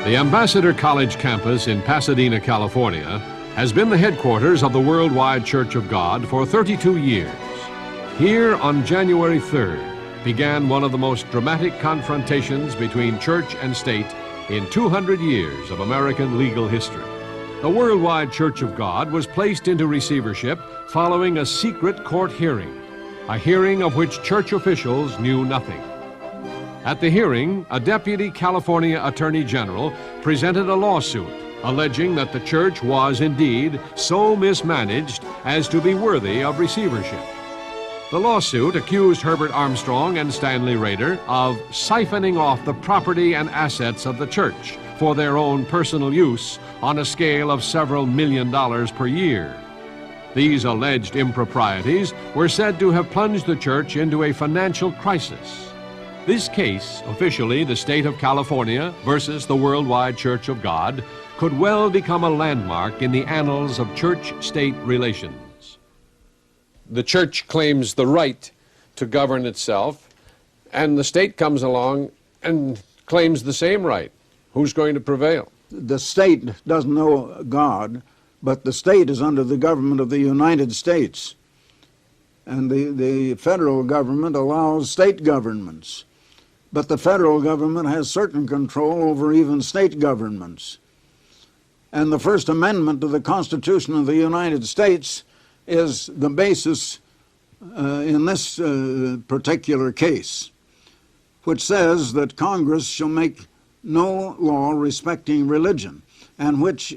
The Ambassador College campus in Pasadena, California, has been the headquarters of the Worldwide Church of God for 32 years. Here on January 3rd began one of the most dramatic confrontations between church and state in 200 years of American legal history. The Worldwide Church of God was placed into receivership following a secret court hearing, a hearing of which church officials knew nothing. At the hearing, a deputy California Attorney General presented a lawsuit alleging that the church was indeed so mismanaged as to be worthy of receivership. The lawsuit accused Herbert Armstrong and Stanley Rader of siphoning off the property and assets of the church for their own personal use on a scale of several $1 million per year. These alleged improprieties were said to have plunged the church into a financial crisis. This case, officially the state of California versus the Worldwide Church of God, could well become a landmark in the annals of church-state relations. The church claims the right to govern itself, and the state comes along and claims the same right. Who's going to prevail? The state doesn't know God, but the state is under the government of the United States. And the federal government allows state governments. But the federal government has certain control over even state governments. And the First Amendment to the Constitution of the United States is the basis in this particular case, which says that Congress shall make no law respecting religion, and which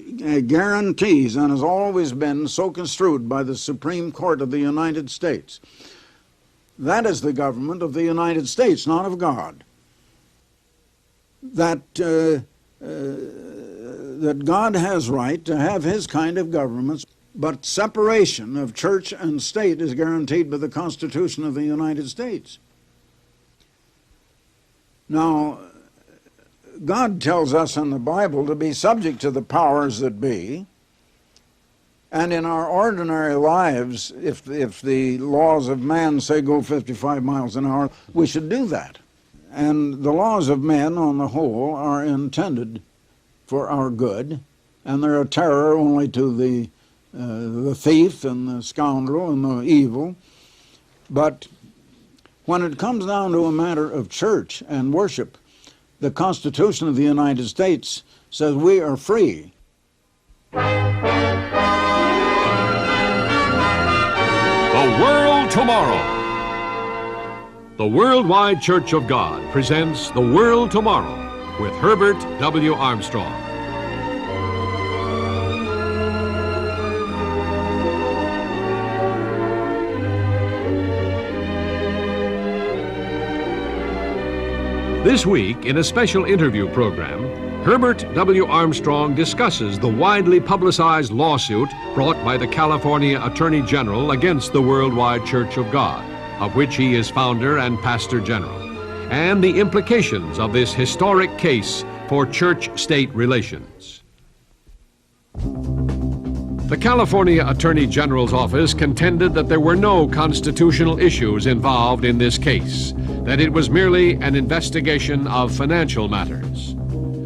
guarantees, and has always been so construed by the Supreme Court of the United States. That is the government of the United States, not of God. That God has right to have his kind of governments, but separation of church and state is guaranteed by the Constitution of the United States. Now, God tells us in the Bible to be subject to the powers that be, and in our ordinary lives, if the laws of man say go 55 miles an hour, we should do that. And the laws of men on the whole are intended for our good, and they're a terror only to the thief and the scoundrel and the evil. But when it comes down to a matter of church and worship, the Constitution of the United States says we are free. The World Tomorrow. The Worldwide Church of God presents The World Tomorrow with Herbert W. Armstrong. This week, in a special interview program, Herbert W. Armstrong discusses the widely publicized lawsuit brought by the California Attorney General against the Worldwide Church of God, of which he is founder and pastor general, and the implications of this historic case for church-state relations. The California Attorney General's office contended that there were no constitutional issues involved in this case, that it was merely an investigation of financial matters.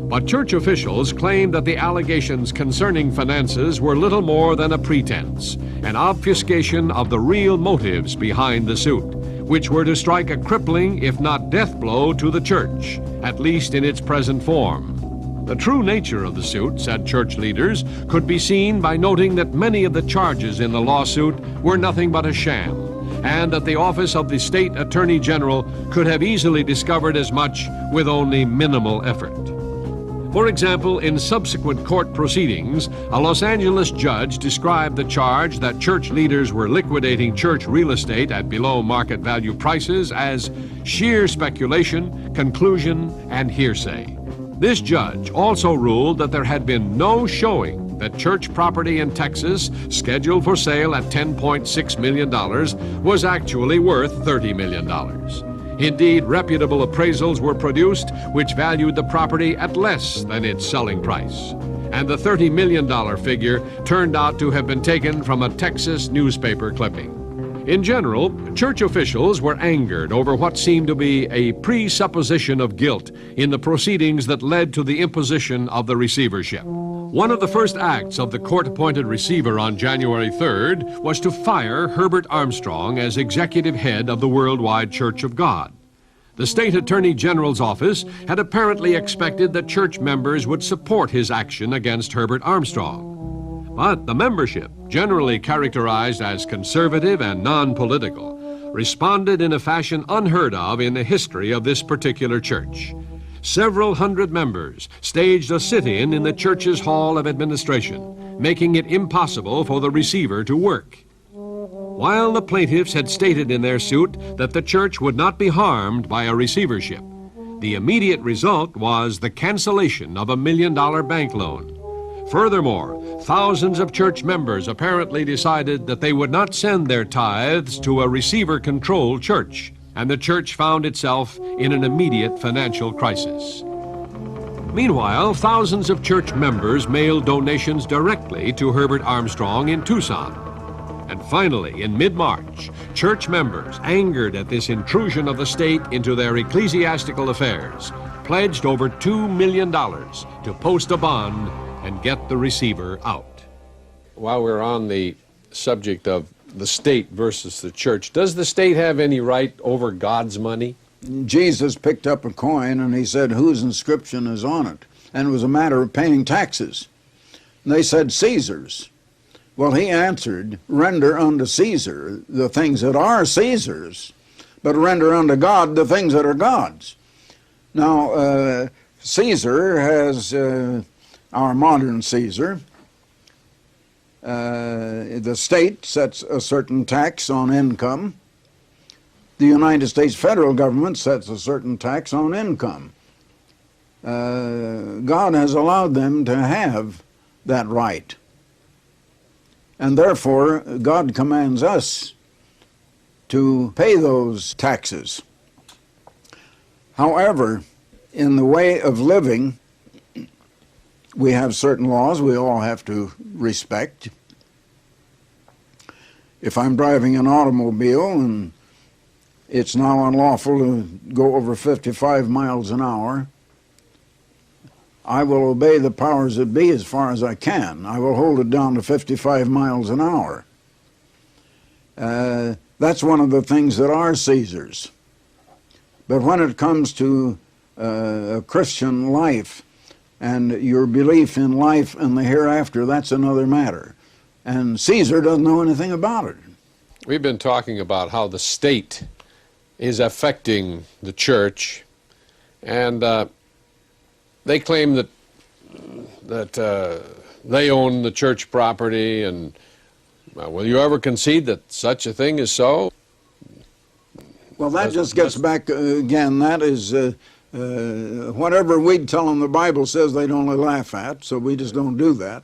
But church officials claimed that the allegations concerning finances were little more than a pretense, an obfuscation of the real motives behind the suit, which were to strike a crippling, if not death blow, to the church, at least in its present form. The true nature of the suit, said church leaders, could be seen by noting that many of the charges in the lawsuit were nothing but a sham, and that the office of the state attorney general could have easily discovered as much with only minimal effort. For example, in subsequent court proceedings, a Los Angeles judge described the charge that church leaders were liquidating church real estate at below market value prices as sheer speculation, conclusion, and hearsay. This judge also ruled that there had been no showing that church property in Texas, scheduled for sale at $10.6 million, was actually worth $30 million. Indeed, reputable appraisals were produced which valued the property at less than its selling price. And the $30 million figure turned out to have been taken from a Texas newspaper clipping. In general, church officials were angered over what seemed to be a presupposition of guilt in the proceedings that led to the imposition of the receivership. One of the first acts of the court-appointed receiver on January 3rd was to fire Herbert Armstrong as executive head of the Worldwide Church of God. The state attorney general's office had apparently expected that church members would support his action against Herbert Armstrong. But the membership, generally characterized as conservative and non-political, responded in a fashion unheard of in the history of this particular church. Several hundred members staged a sit-in in the church's Hall of Administration, making it impossible for the receiver to work. While the plaintiffs had stated in their suit that the church would not be harmed by a receivership, the immediate result was the cancellation of a $1 million bank loan. Furthermore, thousands of church members apparently decided that they would not send their tithes to a receiver-controlled church, and the church found itself in an immediate financial crisis. Meanwhile, thousands of church members mailed donations directly to Herbert Armstrong in Tucson. And finally, in mid-March, church members, angered at this intrusion of the state into their ecclesiastical affairs, pledged over $2 million to post a bond and get the receiver out. While we're on the subject of the state versus the church, does the state have any right over God's money? Jesus picked up a coin and he said, "Whose inscription is on it?" And it was a matter of paying taxes. And they said, "Caesar's." Well, he answered, "Render unto Caesar the things that are Caesar's, but render unto God the things that are God's." Now, Caesar has, our modern Caesar, the state sets a certain tax on income. The United States federal government sets a certain tax on income. God has allowed them to have that right. And therefore, God commands us to pay those taxes. However, in the way of living, we have certain laws we all have to respect. If I'm driving an automobile and it's now unlawful to go over 55 miles an hour, I will obey the powers that be as far as I can. I will hold it down to 55 miles an hour. That's one of the things that are Caesar's. But when it comes to a Christian life and your belief in life and the hereafter, that's another matter. And Caesar doesn't know anything about it. We've been talking about how the state is affecting the church, and they claim that they own the church property, and will you ever concede that such a thing is so? Well, that just gets back again. That is whatever we'd tell them the Bible says, they'd only laugh at, so we just don't do that.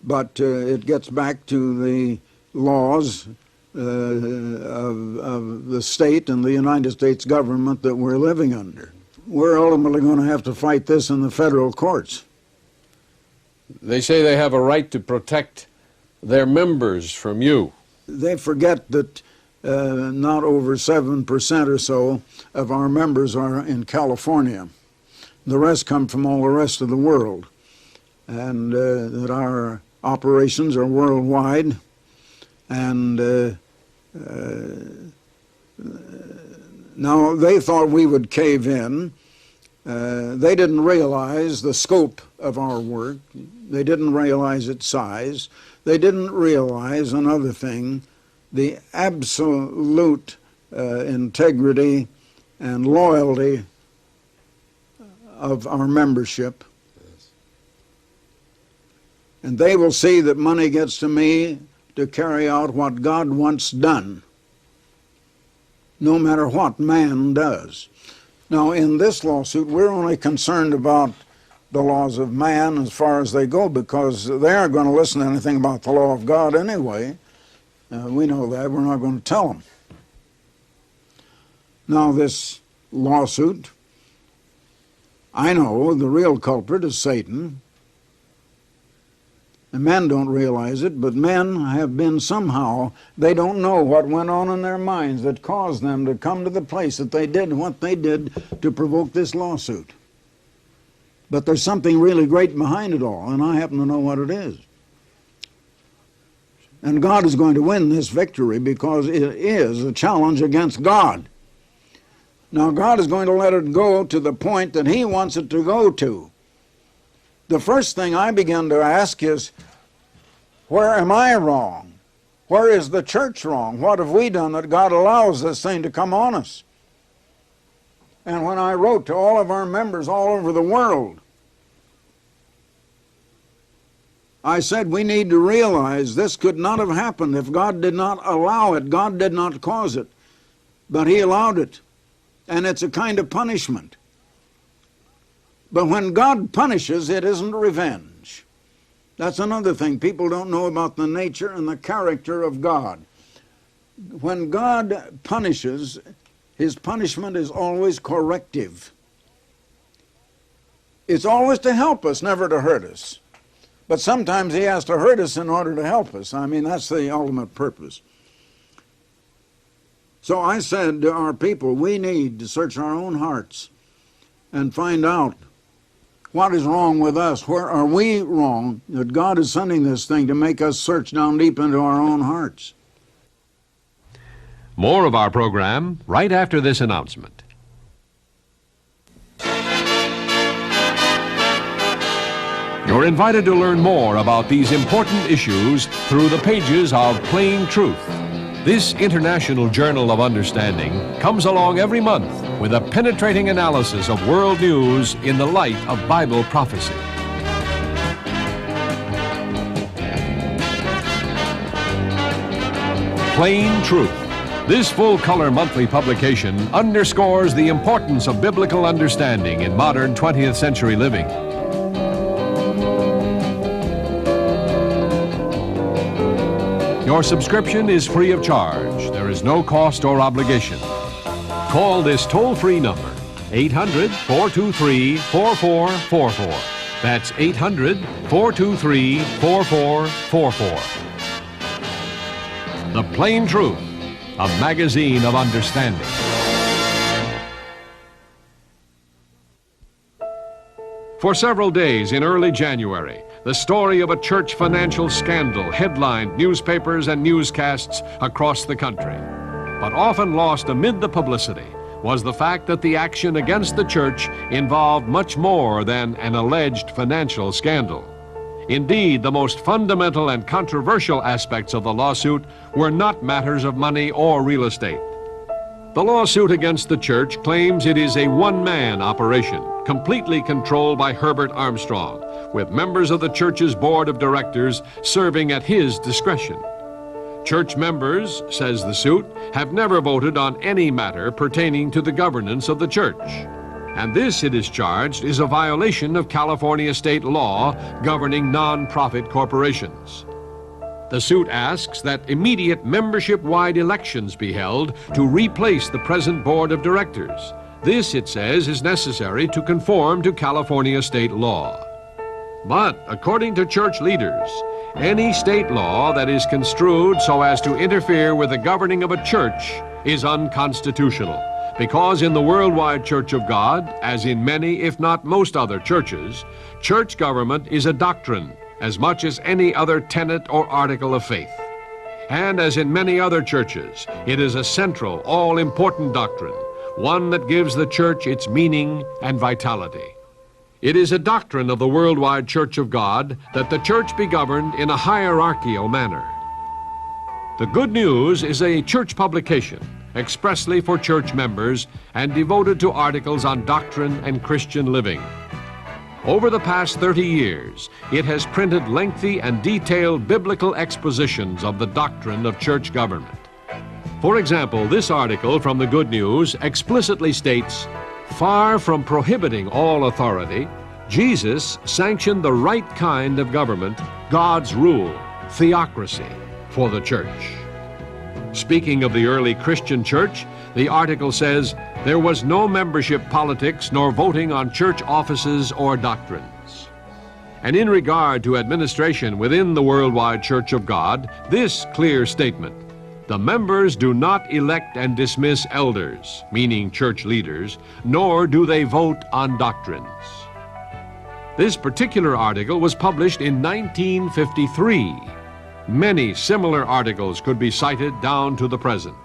But it gets back to the laws of the state and the United States government that we're living under. We're ultimately going to have to fight this in the federal courts. They say they have a right to protect their members from you. They forget that not over 7% or so of our members are in California. The rest come from all the rest of the world, and that our operations are worldwide, and now they thought we would cave in. They didn't realize the scope of our work. They didn't realize its size. They didn't realize another thing, the absolute integrity and loyalty of our membership. And they will see that money gets to me to carry out what God wants done, no matter what man does. Now, in this lawsuit, we're only concerned about the laws of man as far as they go, because they aren't going to listen to anything about the law of God anyway. We know that. We're not going to tell them. Now, this lawsuit, I know the real culprit is Satan. And men don't realize it, but men have been somehow, they don't know what went on in their minds that caused them to come to the place that they did, what they did to provoke this lawsuit. But there's something really great behind it all, and I happen to know what it is. And God is going to win this victory because it is a challenge against God. Now, God is going to let it go to the point that He wants it to go to. The first thing I begin to ask is, where am I wrong? Where is the church wrong? What have we done that God allows this thing to come on us? And when I wrote to all of our members all over the world, I said we need to realize this could not have happened if God did not allow it. God did not cause it, but He allowed it. And it's a kind of punishment. But when God punishes, it isn't revenge. That's another thing. People don't know about the nature and the character of God. When God punishes, His punishment is always corrective. It's always to help us, never to hurt us. But sometimes He has to hurt us in order to help us. I mean, that's the ultimate purpose. So I said to our people, we need to search our own hearts and find out what is wrong with us. Where are we wrong that God is sending this thing to make us search down deep into our own hearts? More of our program right after this announcement. You're invited to learn more about these important issues through the pages of Plain Truth. This international journal of understanding comes along every month with a penetrating analysis of world news in the light of Bible prophecy. Plain Truth. This full-color monthly publication underscores the importance of biblical understanding in modern 20th century living. Your subscription is free of charge. There is no cost or obligation. Call this toll-free number, 800-423-4444. That's 800-423-4444. The Plain Truth, a magazine of understanding. For several days in early January, the story of a church financial scandal headlined newspapers and newscasts across the country. But often lost amid the publicity was the fact that the action against the church involved much more than an alleged financial scandal. Indeed, the most fundamental and controversial aspects of the lawsuit were not matters of money or real estate. The lawsuit against the church claims it is a one-man operation, completely controlled by Herbert Armstrong, with members of the church's board of directors serving at his discretion. Church members, says the suit, have never voted on any matter pertaining to the governance of the church. And this, it is charged, is a violation of California state law governing non-profit corporations. The suit asks that immediate membership-wide elections be held to replace the present board of directors. This, it says, is necessary to conform to California state law. But, according to church leaders, any state law that is construed so as to interfere with the governing of a church is unconstitutional, because in the Worldwide Church of God, as in many, if not most other churches, church government is a doctrine as much as any other tenet or article of faith. And as in many other churches, it is a central, all-important doctrine, one that gives the church its meaning and vitality. It is a doctrine of the Worldwide Church of God that the church be governed in a hierarchical manner. The Good News is a church publication expressly for church members and devoted to articles on doctrine and Christian living. Over the past 30 years, it has printed lengthy and detailed biblical expositions of the doctrine of church government. For example, this article from the Good News explicitly states, "Far from prohibiting all authority, Jesus sanctioned the right kind of government, God's rule, theocracy, for the church." Speaking of the early Christian church, the article says, "There was no membership politics nor voting on church offices or doctrines." And in regard to administration within the Worldwide Church of God, this clear statement: the members do not elect and dismiss elders, meaning church leaders, nor do they vote on doctrines. This particular article was published in 1953. Many similar articles could be cited down to the present.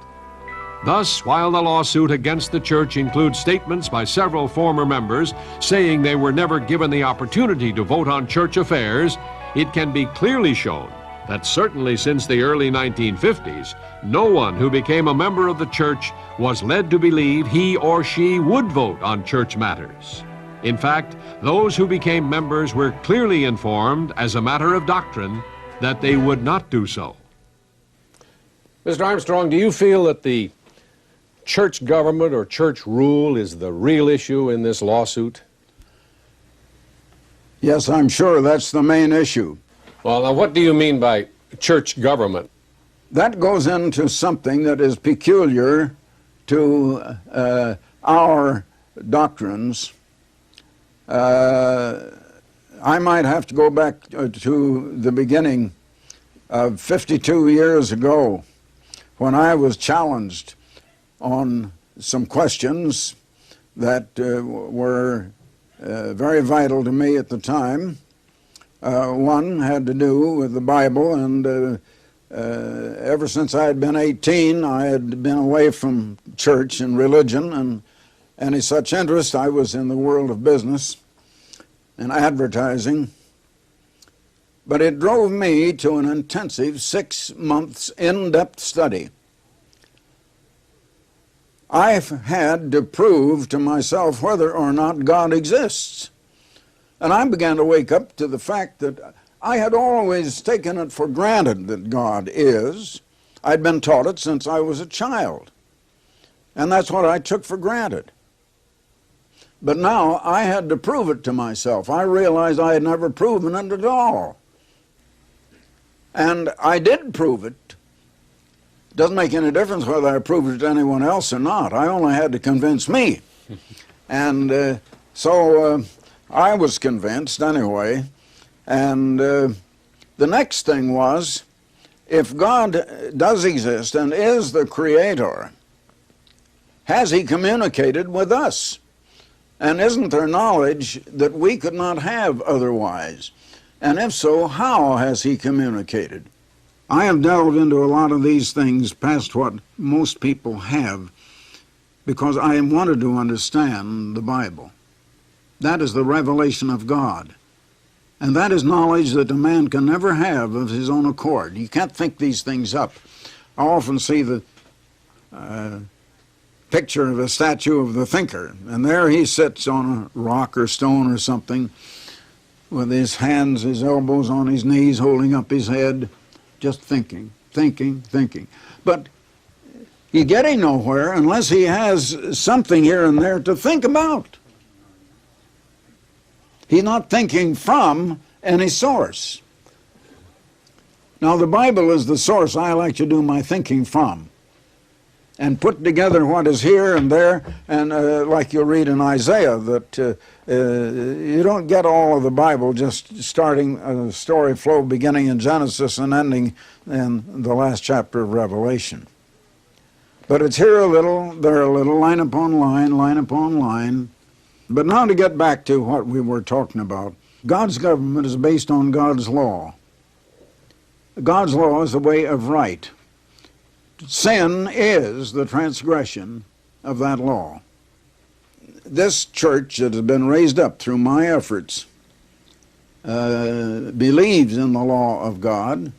Thus, while the lawsuit against the church includes statements by several former members saying they were never given the opportunity to vote on church affairs, it can be clearly shown that certainly since the early 1950s, no one who became a member of the church was led to believe he or she would vote on church matters. In fact, those who became members were clearly informed as a matter of doctrine that they would not do so. Mr. Armstrong, do you feel that the church government or church rule is the real issue in this lawsuit? Yes, I'm sure that's the main issue. Well, now what do you mean by church government? That goes into something that is peculiar to our doctrines. I might have to go back to the beginning of 52 years ago when I was challenged on some questions that were very vital to me at the time. One had to do with the Bible, and ever since I had been 18, I had been away from church and religion and any such interest. I was in the world of business and advertising. But it drove me to an intensive 6 months in-depth study. I've had to prove to myself whether or not God exists. And I began to wake up to the fact that I had always taken it for granted that God is. I'd been taught it since I was a child. And that's what I took for granted. But now I had to prove it to myself. I realized I had never proven it at all. And I did prove it. It doesn't make any difference whether I proved it to anyone else or not. I only had to convince me. And so I was convinced anyway. And the next thing was, if God does exist and is the Creator, has He communicated with us? And isn't there knowledge that we could not have otherwise? And if so, how has He communicated? I have delved into a lot of these things past what most people have because I wanted to understand the Bible. That is the revelation of God. And that is knowledge that a man can never have of his own accord. You can't think these things up. I often see the picture of a statue of the thinker, and there he sits on a rock or stone or something with his hands, his elbows on his knees, holding up his head, just thinking, thinking, thinking. But he's getting nowhere unless he has something here and there to think about. He's not thinking from any source. Now, the Bible is the source I like to do my thinking from, and put together what is here and there, and like you'll read in Isaiah, that you don't get all of the Bible just starting a story flow beginning in Genesis and ending in the last chapter of Revelation. But it's here a little, there a little, line upon line, line upon line. But now to get back to what we were talking about, God's government is based on God's law. God's law is the way of right. Sin is the transgression of that law. This church that has been raised up through my efforts believes in the law of God.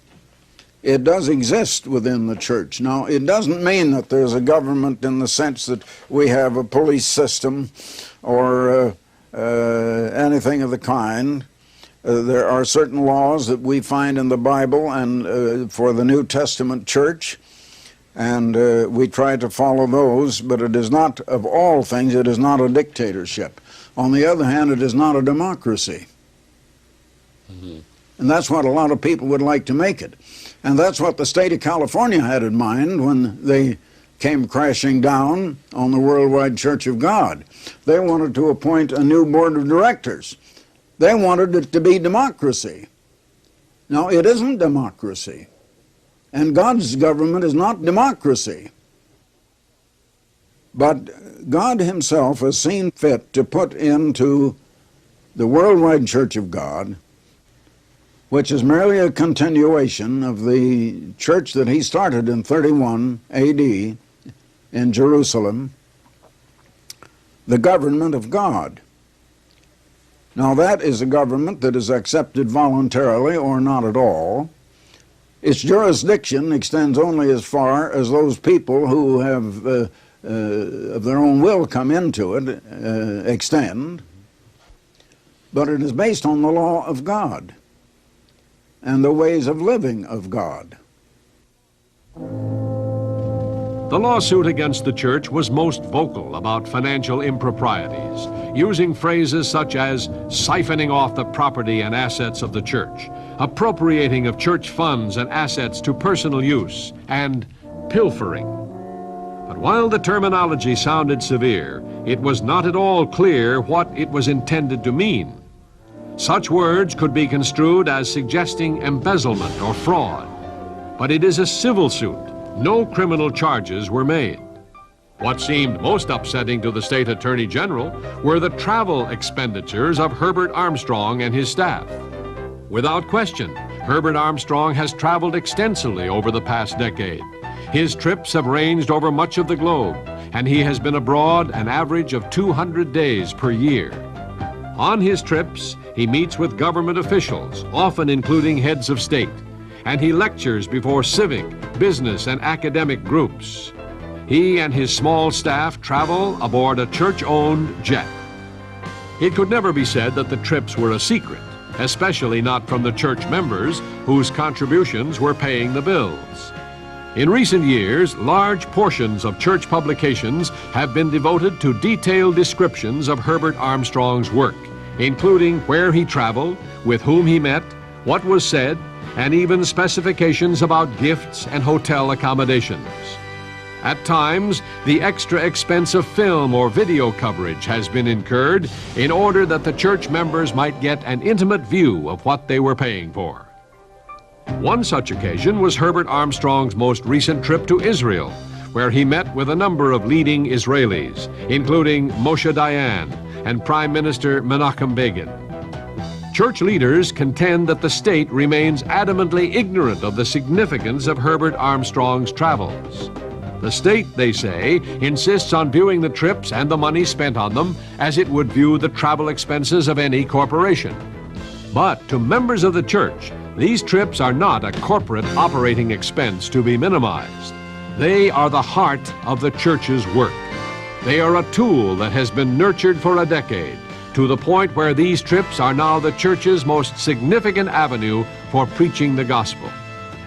It does exist within the church. Now, it doesn't mean that there's a government in the sense that we have a police system or anything of the kind. There are certain laws that we find in the Bible and for the New Testament church, and we try to follow those, but it is not, of all things, it is not a dictatorship. On the other hand, it is not a democracy. Mm-hmm. And that's what a lot of people would like to make it. And that's what the state of California had in mind when they came crashing down on the Worldwide Church of God. They wanted to appoint a new board of directors. They wanted it to be democracy. Now, it isn't democracy. And God's government is not democracy. But God himself has seen fit to put into the worldwide Church of God, which is merely a continuation of the church that he started in 31 A.D. in Jerusalem, the government of God. Now that is a government that is accepted voluntarily or not at all. Its jurisdiction extends only as far as those people who have of their own will come into it extend, but it is based on the law of God and the ways of living of God. The lawsuit against the church was most vocal about financial improprieties, using phrases such as siphoning off the property and assets of the church, appropriating of church funds and assets to personal use, and pilfering. But while the terminology sounded severe, it was not at all clear what it was intended to mean. Such words could be construed as suggesting embezzlement or fraud. But it is a civil suit. No criminal charges were made. What seemed most upsetting to the state attorney general were the travel expenditures of Herbert Armstrong and his staff. Without question, Herbert Armstrong has traveled extensively over the past decade. His trips have ranged over much of the globe, and he has been abroad an average of 200 days per year. On his trips, he meets with government officials, often including heads of state, and he lectures before civic, business, and academic groups. He and his small staff travel aboard a church-owned jet. It could never be said that the trips were a secret, especially not from the church members whose contributions were paying the bills. In recent years, large portions of church publications have been devoted to detailed descriptions of Herbert Armstrong's work, including where he traveled, with whom he met, what was said, and even specifications about gifts and hotel accommodations. At times, the extra expense of film or video coverage has been incurred in order that the church members might get an intimate view of what they were paying for. One such occasion was Herbert Armstrong's most recent trip to Israel, where he met with a number of leading Israelis, including Moshe Dayan and Prime Minister Menachem Begin. Church leaders contend that the state remains adamantly ignorant of the significance of Herbert Armstrong's travels. The state, they say, insists on viewing the trips and the money spent on them as it would view the travel expenses of any corporation. But to members of the church, these trips are not a corporate operating expense to be minimized. They are the heart of the church's work. They are a tool that has been nurtured for a decade, to the point where these trips are now the church's most significant avenue for preaching the gospel.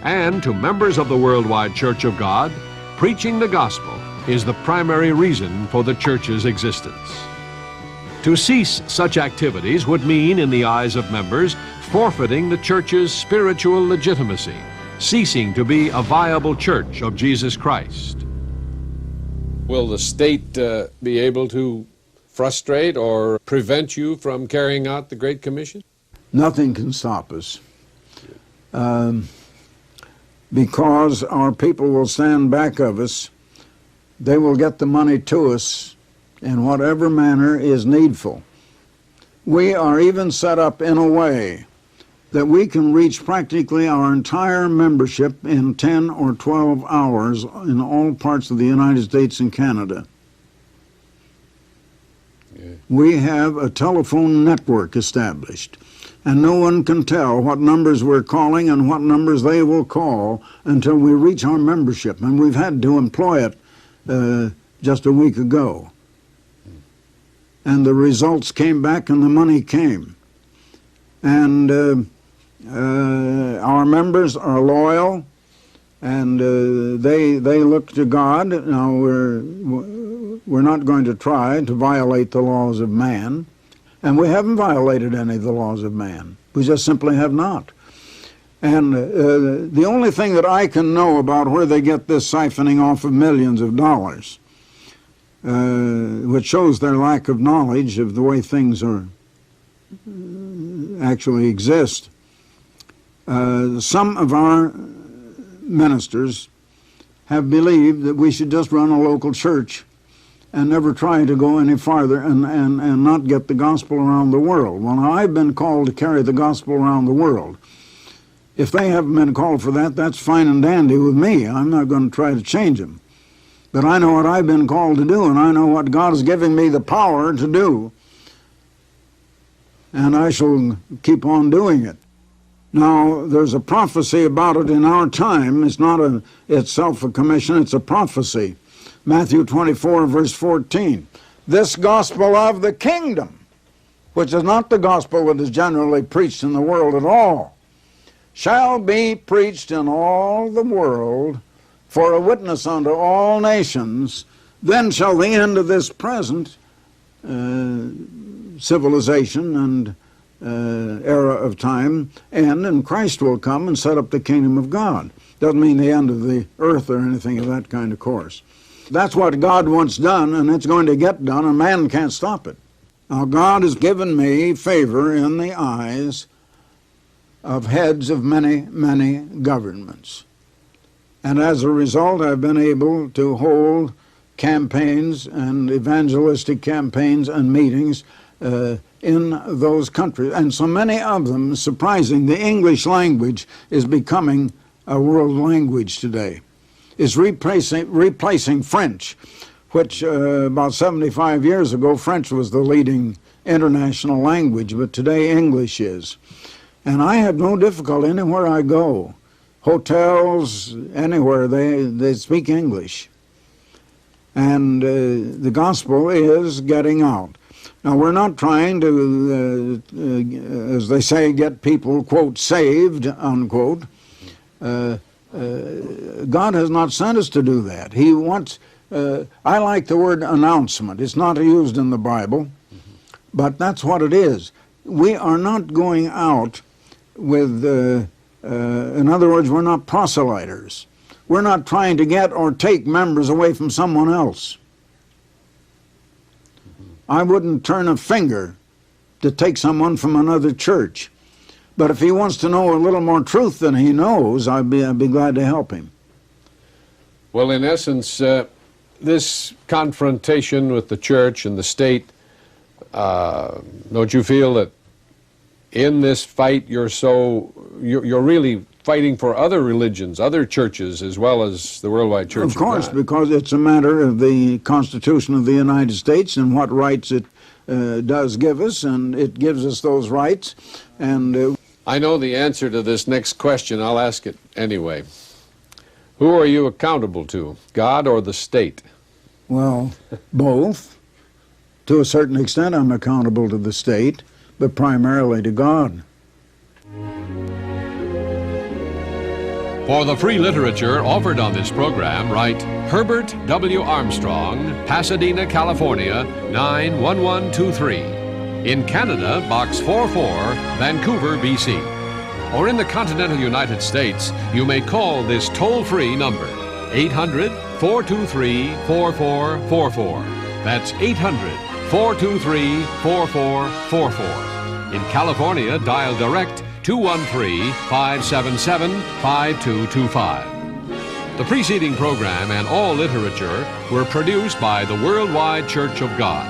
And to members of the Worldwide Church of God, preaching the gospel is the primary reason for the church's existence. To cease such activities would mean, in the eyes of members, forfeiting the church's spiritual legitimacy, ceasing to be a viable church of Jesus Christ. Will the state be able to frustrate or prevent you from carrying out the Great Commission? Nothing can stop us. Because our people will stand back of us, they will get the money to us in whatever manner is needful. We are even set up in a way that we can reach practically our entire membership in 10 or 12 hours in all parts of the United States and Canada. Yeah. We have a telephone network established, and no one can tell what numbers we're calling and what numbers they will call until we reach our membership, and we've had to employ it just a week ago. And the results came back and the money came. And our members are loyal, and they look to God. Now, we're not going to try to violate the laws of man, and we haven't violated any of the laws of man. We just simply have not. And the only thing that I can know about where they get this siphoning off of millions of dollars, which shows their lack of knowledge of the way things are actually exist. Some of our ministers have believed that we should just run a local church and never try to go any farther and not get the gospel around the world. Well, I've been called to carry the gospel around the world. If they haven't been called for that, that's fine and dandy with me. I'm not going to try to change them. But I know what I've been called to do, and I know what God is giving me the power to do, and I shall keep on doing it. Now, there's a prophecy about it in our time. It's not itself a commission, it's a prophecy. Matthew 24, verse 14. This gospel of the kingdom, which is not the gospel that is generally preached in the world at all, shall be preached in all the world for a witness unto all nations. Then shall the end of this present civilization and era of time end, and Christ will come and set up the kingdom of God. Doesn't mean the end of the earth or anything of that kind, of course. That's what God wants done, and it's going to get done, and man can't stop it. Now, God has given me favor in the eyes of heads of many, many governments. And as a result, I've been able to hold campaigns and evangelistic campaigns and meetings in those countries. And so many of them, surprising, the English language is becoming a world language today. It's replacing French, which about 75 years ago, French was the leading international language, but today English is. And I have no difficulty anywhere I go. Hotels, anywhere, they speak English. And the gospel is getting out. Now, we're not trying to, as they say, get people, quote, saved, unquote. God has not sent us to do that. He wants, I like the word announcement. It's not used in the Bible, but that's what it is. We are not going out with, in other words, we're not proselyters. We're not trying to get or take members away from someone else. I wouldn't turn a finger to take someone from another church. But if he wants to know a little more truth than he knows, I'd be glad to help him. Well, in essence, this confrontation with the church and the state, don't you feel that in this fight you're really fighting for other religions, other churches, as well as the Worldwide Church of God? Of course, because it's a matter of the Constitution of the United States and what rights it does give us, and it gives us those rights. And I know the answer to this next question. I'll ask it anyway. Who are you accountable to, God or the state? Well, both. To a certain extent, I'm accountable to the state, but primarily to God. For the free literature offered on this program, write Herbert W. Armstrong, Pasadena, California, 91123. In Canada, Box 44, Vancouver, BC. Or in the continental United States, you may call this toll-free number, 800-423-4444. That's 800-423-4444. In California, dial direct 213-577-5225. The preceding program and all literature were produced by the Worldwide Church of God.